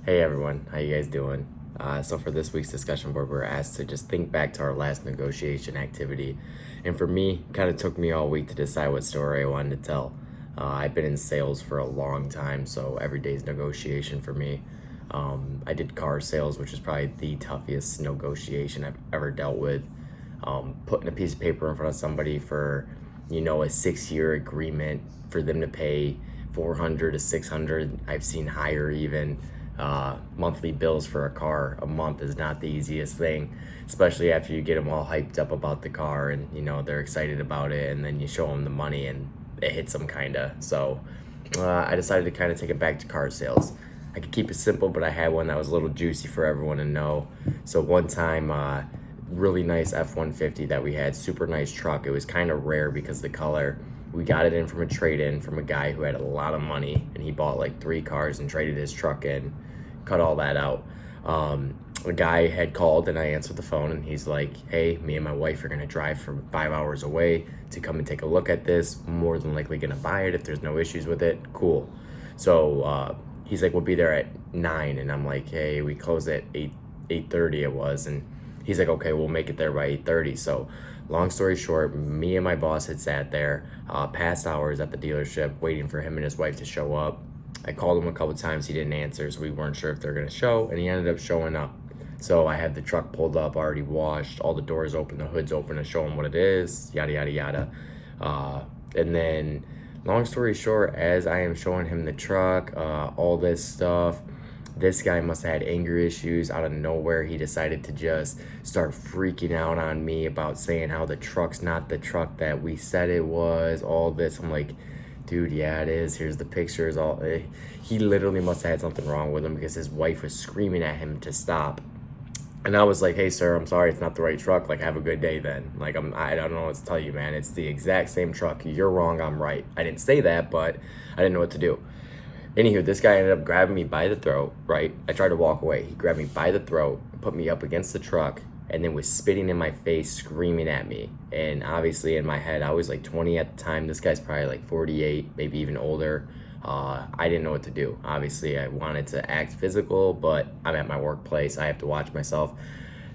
Hey everyone, how you guys doing? So for this week's discussion board, we're asked to just think back to our last negotiation activity. And for me, kind of took me all week to decide what story I wanted to tell. I've been in sales for a long time, so every day's negotiation for me. I did car sales, which is probably the toughest negotiation I've ever dealt with. Putting a piece of paper in front of somebody for, a 6-year agreement for them to pay 400 to 600. I've seen higher even. Monthly bills for a car a month is not the easiest thing, especially after you get them all hyped up about the car and they're excited about it, and then you show them the money and it hits them kinda. So I decided to kind of take it back to car sales. I could keep it simple, but I had one that was a little juicy for everyone to know. So one time, really nice F-150 that we had, super nice truck. It was kind of rare because the color. We got it in from a trade-in from a guy who had a lot of money, and he bought like 3 cars and traded his truck in, cut all that out. The guy had called and I answered the phone, and he's like, hey, me and my wife are gonna drive from 5 hours away to come and take a look at this. More than likely gonna buy it if there's no issues with it. Cool. So he's like, we'll be there at 9, and I'm like, hey, we close at 8:30 it was, and he's like, okay, we'll make it there by 8:30. So long story short, me and my boss had sat there past hours at the dealership waiting for him and his wife to show up. I called him a couple times, he didn't answer, so we weren't sure if they're gonna show, and he ended up showing up. So I had the truck pulled up, already washed, all the doors open, the hood's open to show him what it is, yada, yada, yada. And then, long story short, as I am showing him the truck, all this stuff, this guy must have had anger issues. Out of nowhere, he decided to just start freaking out on me about saying how the truck's not the truck that we said it was, all this. I'm like, dude, yeah, it is. Here's the pictures. He literally must have had something wrong with him because his wife was screaming at him to stop. And I was like, hey, sir, I'm sorry, it's not the right truck. Like, have a good day then. Like, I don't know what to tell you, man. It's the exact same truck. You're wrong, I'm right. I didn't say that, but I didn't know what to do. Anywho, this guy ended up grabbing me by the throat, right? I tried to walk away. He grabbed me by the throat, put me up against the truck, and then was spitting in my face, screaming at me. And obviously in my head, I was like 20 at the time. This guy's probably like 48, maybe even older. I didn't know what to do. Obviously, I wanted to act physical, but I'm at my workplace. I have to watch myself.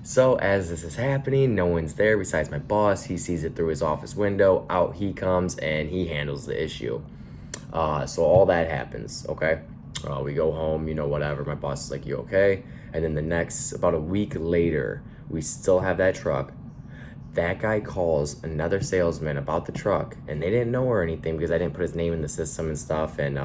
So as this is happening, no one's there besides my boss. He sees it through his office window. Out he comes, and he handles the issue. So all that happens, okay? We go home, whatever. My boss is like, you okay? And then about a week later, we still have that truck. That guy calls another salesman about the truck, and they didn't know or anything because I didn't put his name in the system and stuff. And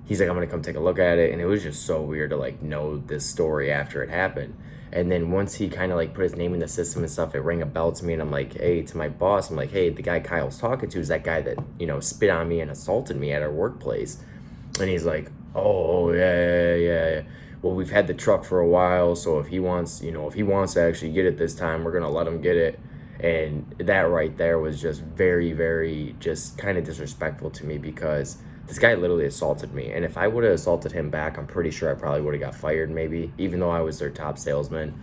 he's like, I'm gonna come take a look at it. And it was just so weird to know this story after it happened. And then once he kind of put his name in the system and stuff, it rang a bell to me, and I'm like, hey, to my boss, I'm like, hey, the guy Kyle's talking to is that guy that, spit on me and assaulted me at our workplace. And he's like, oh, yeah. Well, we've had the truck for a while, so if he wants to actually get it this time, we're gonna let him get it. And that right there was just very, very just kind of disrespectful to me because this guy literally assaulted me. And if I would have assaulted him back, I'm pretty sure I probably would have got fired maybe, even though I was their top salesman.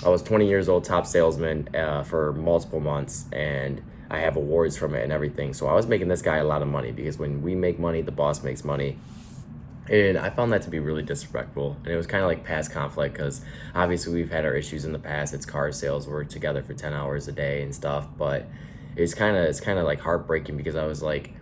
I was 20 years old, top salesman for multiple months, and I have awards from it and everything. So I was making this guy a lot of money because when we make money, the boss makes money. And I found that to be really disrespectful. And it was kind of like past conflict because obviously we've had our issues in the past. It's car sales. We're together for 10 hours a day and stuff. But it's kind of like heartbreaking because I was like,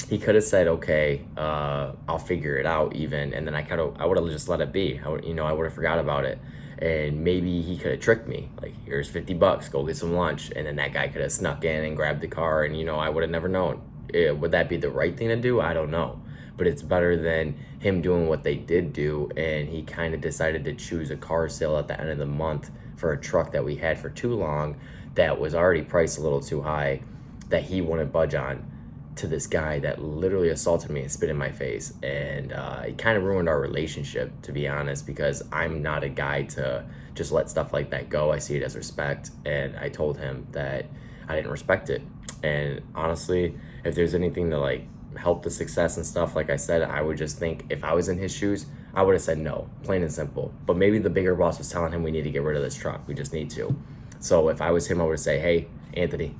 he could have said, okay, I'll figure it out even. And then I would have just let it be. I would have forgot about it. And maybe he could have tricked me. Like, here's $50, go get some lunch. And then that guy could have snuck in and grabbed the car. And, I would have never known. Would that be the right thing to do? I don't know. But it's better than him doing what they did do, and he kind of decided to choose a car sale at the end of the month for a truck that we had for too long that was already priced a little too high that he wouldn't budge on to this guy that literally assaulted me and spit in my face. And it kind of ruined our relationship, to be honest, because I'm not a guy to just let stuff like that go. I see it as respect, and I told him that I didn't respect it. And honestly, if there's anything to help the success and stuff, like I said, I would just think if I was in his shoes, I would have said no, plain and simple. But maybe the bigger boss was telling him we need to get rid of this truck. We just need to. So if I was him, I would say, hey, Anthony,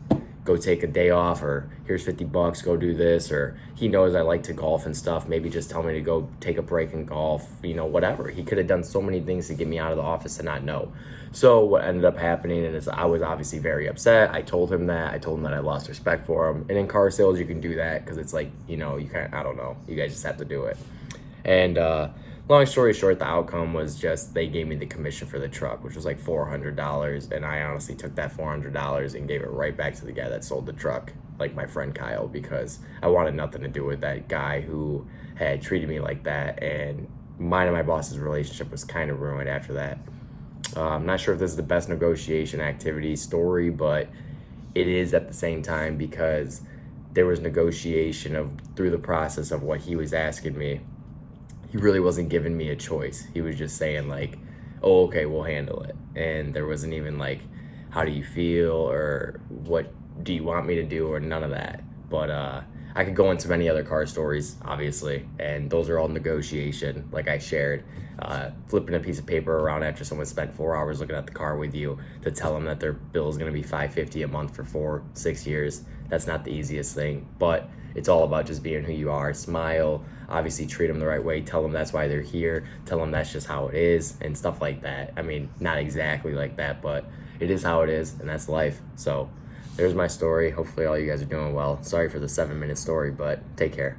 go take a day off, or here's $50, go do this, or he knows I like to golf and stuff, maybe just tell me to go take a break and golf, whatever. He could have done so many things to get me out of the office and not know. So what ended up happening is I was obviously very upset. I told him that I lost respect for him. And in car sales, you can do that because it's like, you can't, I don't know, you guys just have to do it. And long story short, the outcome was just they gave me the commission for the truck, which was like $400. And I honestly took that $400 and gave it right back to the guy that sold the truck, like my friend Kyle, because I wanted nothing to do with that guy who had treated me like that. And mine and my boss's relationship was kind of ruined after that. I'm not sure if this is the best negotiation activity story, but it is at the same time, because there was negotiation through the process of what he was asking me. He really wasn't giving me a choice. He was just saying like, oh, okay, we'll handle it. And there wasn't even like, how do you feel, or what do you want me to do, or none of that. But I could go into many other car stories, obviously, and those are all negotiation, like I shared. Flipping a piece of paper around after someone spent 4 hours looking at the car with you to tell them that their bill is going to be $550 a month for 4-6 years. That's not the easiest thing, but it's all about just being who you are. Smile, obviously treat them the right way, tell them that's why they're here, tell them that's just how it is, and stuff like that. I mean, not exactly like that, but it is how it is, and that's life. So there's my story. Hopefully all you guys are doing well. Sorry for the 7-minute story, but take care.